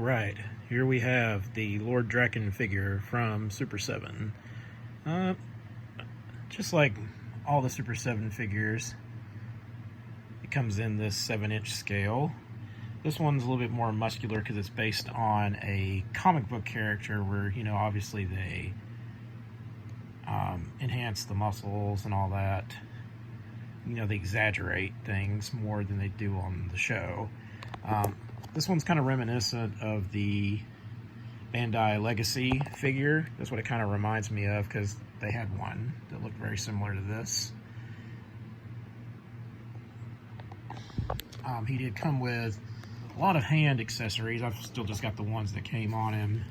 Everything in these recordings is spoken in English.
Alright, here we have the Lord Drakkon figure from Super 7. Just like all the Super 7 figures, it comes in this 7-inch scale. This one's a little bit more muscular because it's based on a comic book character where, you know, obviously they enhance the muscles and all that. You know, they exaggerate things more than they do on the show. This one's kind of reminiscent of the Bandai Legacy figure. That's what it kind of reminds me of, because they had one that looked very similar to this. He did come with a lot of hand accessories. I've still just got the ones that came on him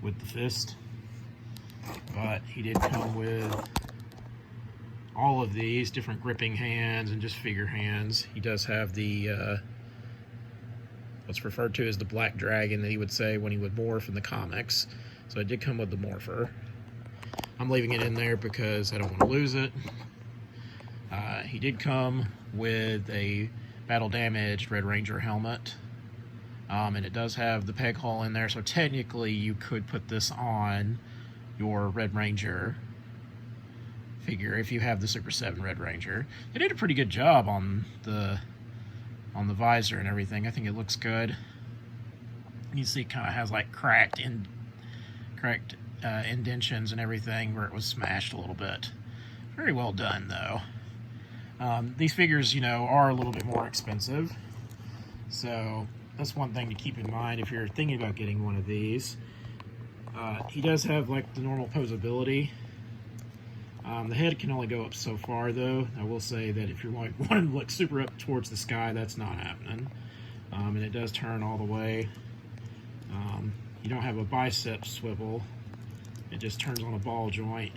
with the fist. But he did come with all of these different gripping hands and just figure hands. He does have the what's referred to as the black dragon that he would say when he would morph in the comics. So it did come with the morpher. I'm leaving it in there because I don't want to lose it. He did come with a battle damaged Red Ranger helmet. And it does have the peg hole in there, so technically you could put this on your Red Ranger figure if you have the Super 7 Red Ranger. They did a pretty good job on the visor and everything. I think it looks good. You see it kind of has like cracked indentions and everything where it was smashed a little bit. Very well done though. These figures, you know, are a little bit more expensive, so that's one thing to keep in mind if you're thinking about getting one of these. He does have like the normal posability. The head can only go up so far though. I will say that if you're wanting to look super up towards the sky, that's not happening. And it does turn all the way. You don't have a bicep swivel. It just turns on a ball joint.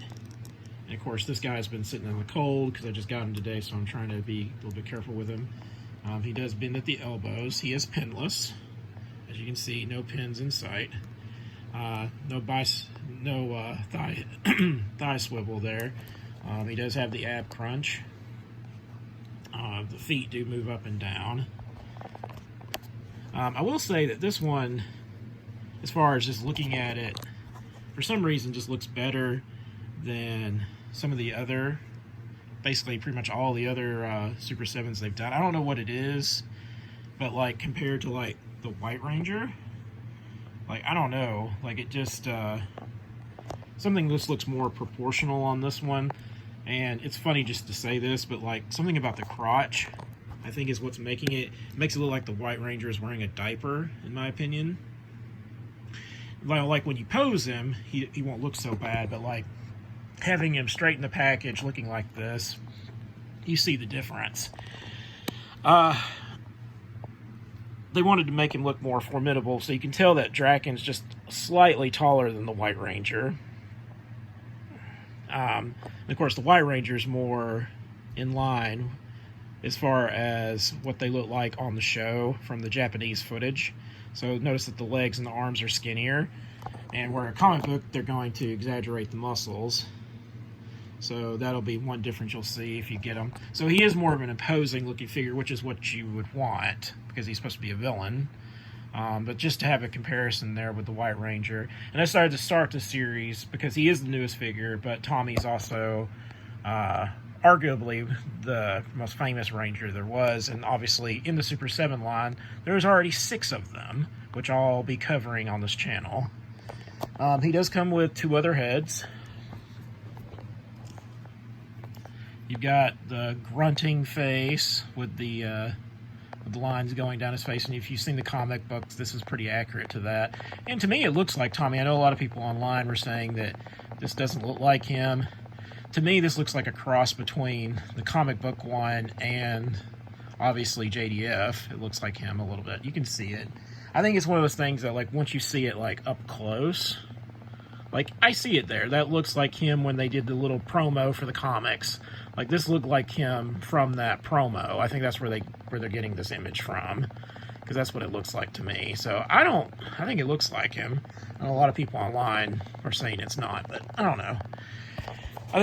And of course this guy's been sitting in the cold because I just got him today, so I'm trying to be a little bit careful with him. He does bend at the elbows. He is pinless. As you can see, no pins in sight. No thigh swivel there. He does have the ab crunch. The feet do move up and down. I will say that this one, as far as just looking at it, for some reason just looks better than some of the other, basically pretty much all the other Super 7s they've done. I don't know what it is, but like compared to like the White Ranger, like I don't know, like it just something just looks more proportional on this one. And it's funny just to say this, but like something about the crotch I think is what's making it makes it look like the White Ranger is wearing a diaper, in my opinion. Like when you pose him, he won't look so bad, but like having him straight in the package looking like this, you see the difference. They wanted to make him look more formidable, so you can tell that Drakkon's just slightly taller than the White Ranger. And of course, the White Ranger is more in line as far as what they look like on the show from the Japanese footage. So notice that the legs and the arms are skinnier, and where a comic book, they're going to exaggerate the muscles. So that'll be one difference you'll see if you get him. So he is more of an imposing looking figure, which is what you would want, because he's supposed to be a villain. But just to have a comparison there with the White Ranger. And I decided to start the series because he is the newest figure, but Tommy's also arguably the most famous Ranger there was. And obviously in the Super 7 line, there's already 6 of them, which I'll be covering on this channel. He does come with 2 other heads. You've got the grunting face with the lines going down his face, and if you've seen the comic books, this is pretty accurate to that. And to me, it looks like Tommy. I know a lot of people online were saying that this doesn't look like him. To me, this looks like a cross between the comic book one and obviously JDF. It looks like him a little bit. You can see it. I think it's one of those things that, like, once you see it, like, up close, like, I see it there. That looks like him when they did the little promo for the comics. Like, this looked like him from that promo. I think that's where they're getting this image from, because that's what it looks like to me. So I think it looks like him. And a lot of people online are saying it's not, but I don't know. I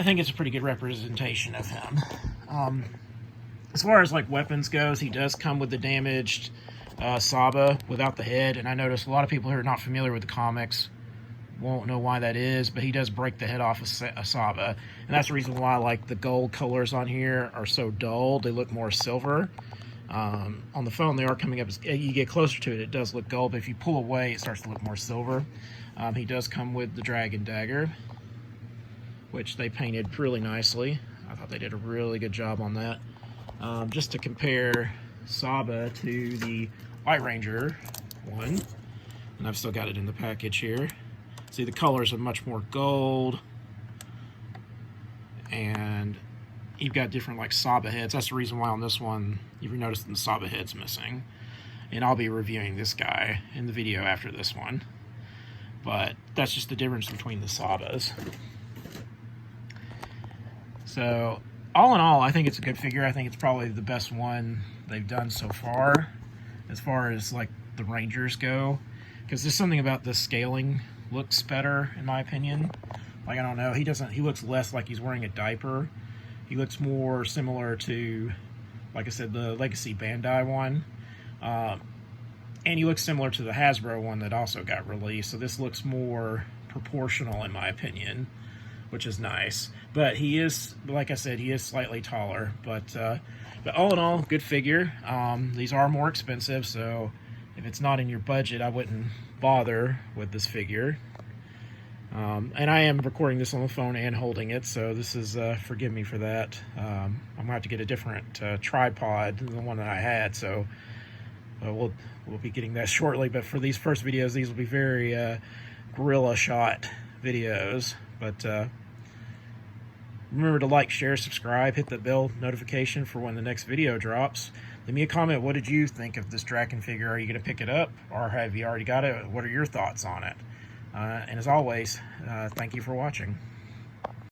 think it's a pretty good representation of him. As far as like weapons goes, he does come with the damaged Saba without the head, and I noticed a lot of people who are not familiar with the comics won't know why that is, but he does break the head off a Saba, and that's the reason why like the gold colors on here are so dull. They look more silver. On the phone they are coming up as you get closer to it, it does look gold, but if you pull away it starts to look more silver. He does come with the dragon dagger, which they painted really nicely. I thought they did a really good job on that. Just to compare Saba to the White Ranger one, and I've still got it in the package here. See, the colors are much more gold, and you've got different like Saba heads. That's the reason why on this one you've noticed the Saba head's missing. And I'll be reviewing this guy in the video after this one. But that's just the difference between the Sabas. So all in all, I think it's a good figure. I think it's probably the best one they've done so far as like the Rangers go. Because there's something about the scaling looks better in my opinion. Like, I don't know, he looks less like he's wearing a diaper. He looks more similar to, like I said, the Legacy Bandai one. And he looks similar to the Hasbro one that also got released. So this looks more proportional in my opinion, which is nice. But he is, like I said, he is slightly taller. But all in all, good figure. These are more expensive, so if it's not in your budget, I wouldn't bother with this figure. And I am recording this on the phone and holding it, so this is, forgive me for that. I'm going to have to get a different tripod than the one that I had, so we'll be getting that shortly. But for these first videos, these will be very guerrilla shot videos. But remember to like, share, subscribe, hit the bell notification for when the next video drops. Leave me a comment. What did you think of this Drakkon figure? Are you going to pick it up, or have you already got it? What are your thoughts on it? And as always, thank you for watching.